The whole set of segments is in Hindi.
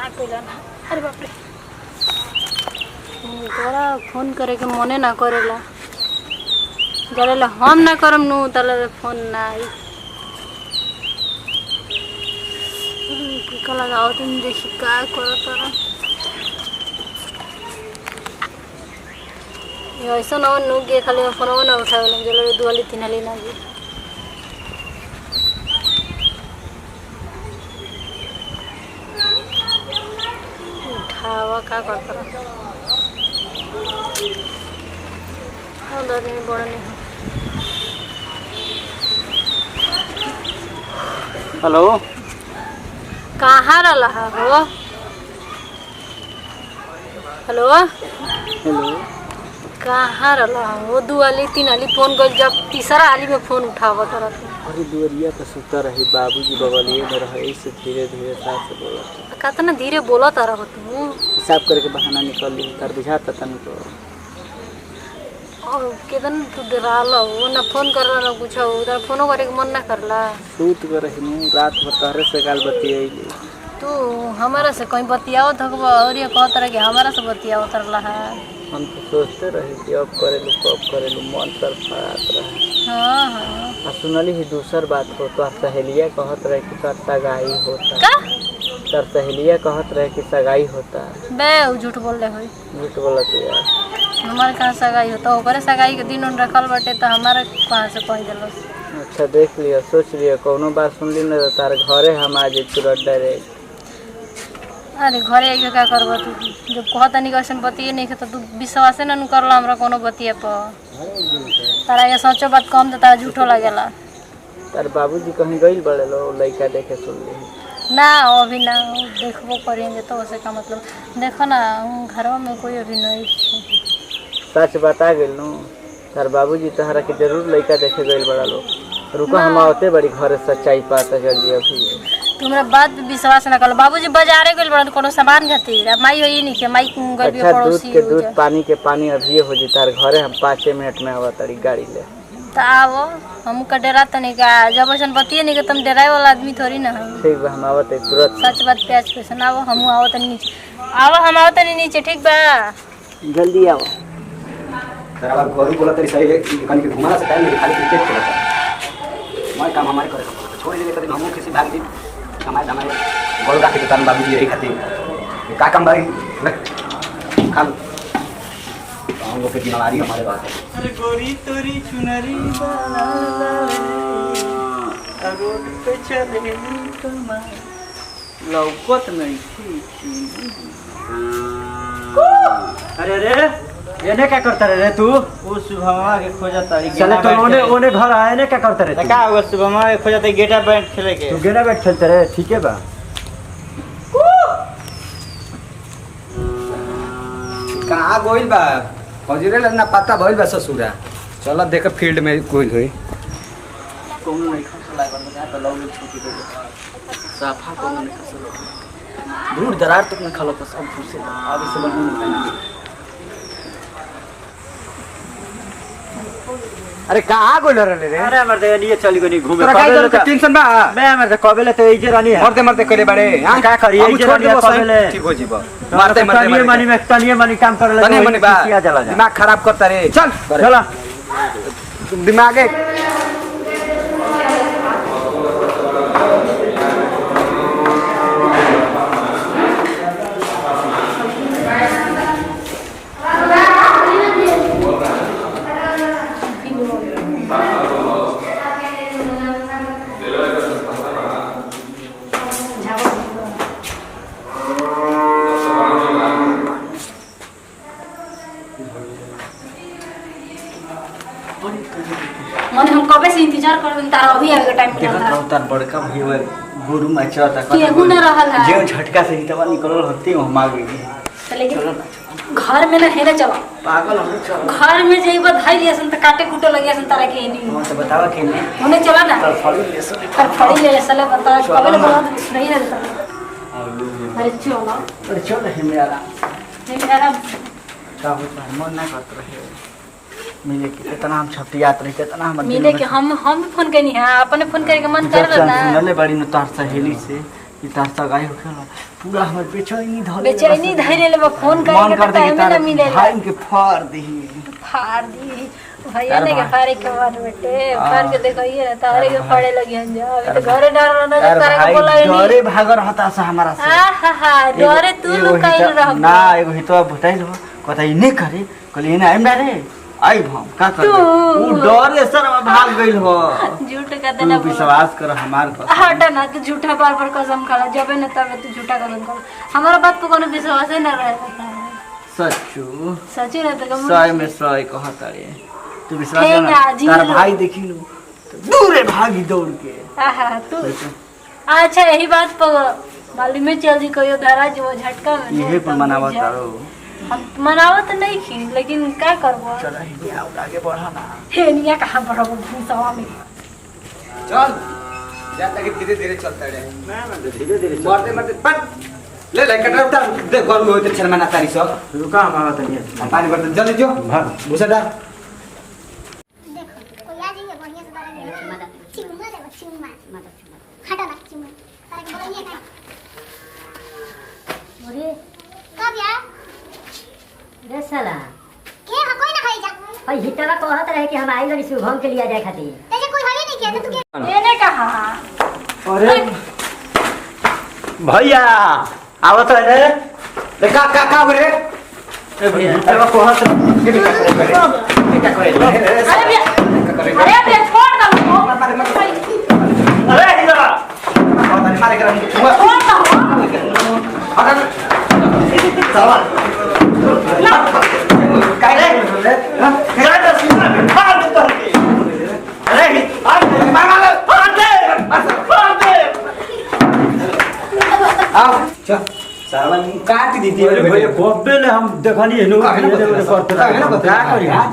ना कइला ना। अरे बाप रे तोरा फोन करे के मने ना करेला जरेला हम ना करम नु तले फोन ना आई कला गाओ तुम देखी का करत रहा ये ऐसा ना नु के खाली फोन ना उठावेला जले दुआली तीनाली ना जी उठावा का करत रहा बड़ा नहीं हेलो कहाँ रहा हो हेलो हेलो कहाँ रहा हो दुआली तीन आली फोन कर जब तीसरा आली में फोन उठावा तरह अरे दुआरिया तो सुता रही बाबूजी बगलिए में रहे इससे धीरे धीरे साथ से बोला कितना धीरे बोला तारा हो तू हिसाब करके बहाना निकल ली कर बुझाता तन को केदन तू डराला हो ना फोन करला ना कुछ हो उधर फोनो करे के मन ना करला सूत कर रही रात भर तहरे से गाल बतियाइली तू हमारा से कहीं बतियाओ थकबा और ये कहत रहे कि हमारा से बतियाओ तरला है हम तो सोचते रहे कि अब करेलू कब करेलू मन तर फरात रहे हाँ हाँ सुनली ही दूसर बात हो तो सहेलिया कहत रहे कि तर सगाई होता का तर सहेलिया कहत रहे कि सगाई होता बे झूठ बोल रहे हो झूठ बोलत यार हमारे कहाँ सगाई होता ओकरे सगाई के दिन उन रखल बटे तो हमारे कहाँ से कह दिल अच्छा देख लिया सोच लिया कोनो बात सुन ली ना तार घरे हम आज तुरंत डायरेक्ट अरे घरे आइए क्या करब तू जब कहता नहीं कैसे बतिए नहीं तो तू विश्वास ना नु करला हमरा कोनो बतिए पर तारा ये सचो बात कम तो तारा झूठो लगेला तार बाबूजी कहीं गइल बड़े लो लड़का देखे सुन ली ना अभी ना देखबो करेंगे तो उसे का मतलब देखो ना घर में कोई अभी नहीं सच बता गेल नु तार बाबूजी तहरा के जरूर लड़का देखे गइल बड़ा लो रुको हम आवते बड़ी घर सच्चाई पता चली अभी तुम्हारा बात पे विश्वास ना कर बाबूजी बाजारे गइल बड़ा कोनो सामान खातिर माई होई नहीं के माई गइल भी पड़ोसी दूध के दूध पानी के पानी अभी हो जी तार घरे हम 5 मिनट में आवा तारी गाड़ी ले तो आओ हम का डरा तो नहीं का जब ऐसा बतिए नहीं कि तुम डराए वाला आदमी थोड़ी ना हम ठीक बा हम आवते तुरंत सच बात प्याज पे सुनाओ हम आओ तो नीचे आओ हम आओ तो नीचे ठीक बा जल्दी आओ तेरा बार गोरू बोला तेरी सही है कहीं के घुमाना से टाइम नहीं खाली क्रिकेट खेलता हमारे काम हमारे करे छोड़ दे कभी हम किसी भाग दिन हमारे गोरू का के तन बाबूजी यही खातिर का काम भाई खा लो हम लोग के बीमारी हमारे बात है अरे गोरी तोरी चुनरी बाला रोड पे चले कमा लौकत नहीं अरे रे एने क्या करता रे तू वो शुभमा के खोजा तारी चले तो ओने घर आए ने क्या करता रे का होगा शुभमा के खोजा तारी गेटा बैठ खेले के तू गेना बैठ खेलते रे ठीक है बा कहां गोइल बा हजरे ना पता भइल बा ससुरा चल देख फील्ड में कोई होई कोनो नहीं खसला करना तो लोग छुट्टी दे साफा कोनो नहीं खसला दूर दरार तक न खलो तो सब फुसे अब इसे बनू नहीं अरे कहां गोल रे रे अरे मर दे लिए चली गनी घूमे कबेले तो टेंशन बा मैं मर दे कबेले तो इजे रानी है मरते करे बड़े हां का करिए इजे रानी कबेले ठीक हो जीबो तनिए मनी काम करे तनिए मनी बा किया चला जा दिमाग खराब करता रे चल चला दिमागे मन हम कबे से इंतजार कर तारा अभी आवे के टाइम देखत तार बड़का भाई हुए गुरु मचा ता केहू न रहल है जे झटका से ही तवा निकलल हते हम आ गई चले घर में ना हेरे चला पागल हम चल घर में जइबो धाई लियसन त काटे कुटे लगियसन तारा के नहीं हम तो बतावा के ने होने चला ना तर फड़ी ले सो पर फड़ी ले सले बता कबे बहुत नहीं रहता अरे चलो पर चल है मेरा नहीं मेरा का होता मन ना करत रहे मिले के इतना हम छपटियात रहे इतना हम मिले के हम फोन करनी है अपने फोन करे के मन कर रहा ना सुनले बड़ी न तार सहेली से इतना सगाई होखेला पूरा हमर बेचैनी धले बेचैनी धैर्य ले फोन मन करे कर के दे टाइम कि ना मिले भाई के फाड़ दही फाड़ दी भैया ने के फाड़े के बाद बेटे फाड़ के देखइए ना तारे के फाड़े लगी हन जा अभी तो घरे डर ना तारे के बोला ही डरे भागर हता से हमारा से आहा डरे तू लुकाइल रह ना एगो हितवा भटाइल हो कहता इने करे कहली इने आइम रे आई हम का कर उ डरे सर भाग गइल हो झूठ का तू देना विश्वास कर हमार पर हटा ना तू झूठा बार कसम खाला जबे न तबे तू झूठा कसम खाला हमारा बात पे कोनो विश्वास ही ना रहे सच्चू सच्ची ना तो सही में सही कहता रे तू विश्वास हे कर ना, जी तार लो। भाई देखी नु तो दूरे भागी दौड़ के आहा तू अच्छा यही बात पर मालूम है चल जी कोई धरा जो झटका में इहे पर मनावा तारो हम मनावत नहीं खी लेकिन का करबो चल ही आगे बढ़ा ना हे निया कहां बढ़बो भूसवा में चल जा तक धीरे धीरे चलता रे ना धीरे धीरे मरते मरते पट ले ले कटरा उतार दे घर में होते शर्माना तारी सब रुका हम आवत नहीं हम पानी भरते जल्दी जो भूसा डाल देखो कोई आ जाइए बढ़िया से बारे में चिमुमा ले चिमुमा हटा ना चिमुमा तारे के बोलिए का अरे कब यार रे साला के हा कोई ना खाई जा भाई हिटवा कहत रहे कि हम आई गनी शुभम के लिए जाए खातिर तेरे कोई हरी नहीं किया तो तू के मैंने कहा अरे भैया आवत है रे का रे ए भैया तेरा कहत क्या करे अरे भैया अरे भैया छोड़ दो अरे इधर आ मारे कर छोड़ दो काय रे क्या तो सीना में फाड़ दे तो अरे फाड़ दे आओ चल सावन काट दी थी अरे भैया कोबेले हम देखनी है नु क्या करी हां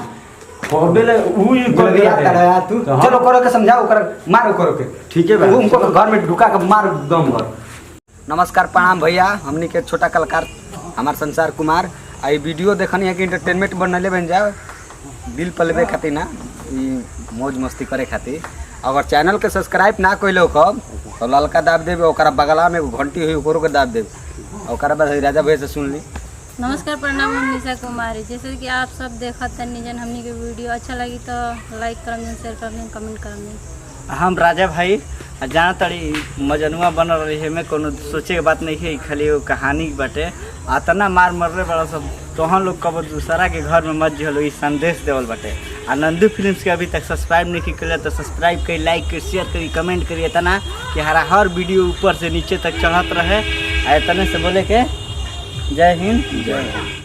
कोबेले उ ही कर गलतियां कर रहा तू चलो करो के समझाओ कर मारो करो के ठीक है भाई उनको घर में ढुका के मार दम भर नमस्कार प्रणाम भैया हमनी के छोटा कलाकार हमार संसार कुमार आई वीडियो देखनी है कि एंटरटेनमेंट बनले बन जाए दिल पलवे खातिर ना ई मौज मस्ती करे खातिर अगर चैनल के सब्सक्राइब ना कइलो कब तो ललका दाब देबे ओकरा बगला में एगो घंटी होई ओकरो के दाब देबे ओकरा बाद राजा भैया से सुन ली नमस्कार प्रणाम हम निशा कुमारी जैसे कि आप सब देखत तनी जन हमनी के वीडियो अच्छा लगी तो लाइक करम जन शेयर करम कमेंट करम हम राजा भाई जहाँ तड़ी मजनुआ बनल रही है में कोनो सोचे के बात नहीं है खाली वो कहानी बाटे आतना मार मरले बड़ा सब तोहन लोग कब दूसरा के घर में मत जो ई संदेश देवल बाटे आ नंदू फिल्म्स के अभी तक सब्सक्राइब नहीं किया तो सब्सक्राइब करी लाइक करी शेयर करी कमेंट करी इतना कि हर वीडियो ऊपर से नीचे तक चढ़त रहे आ इतने से बोले के जय हिंद जय हिंद।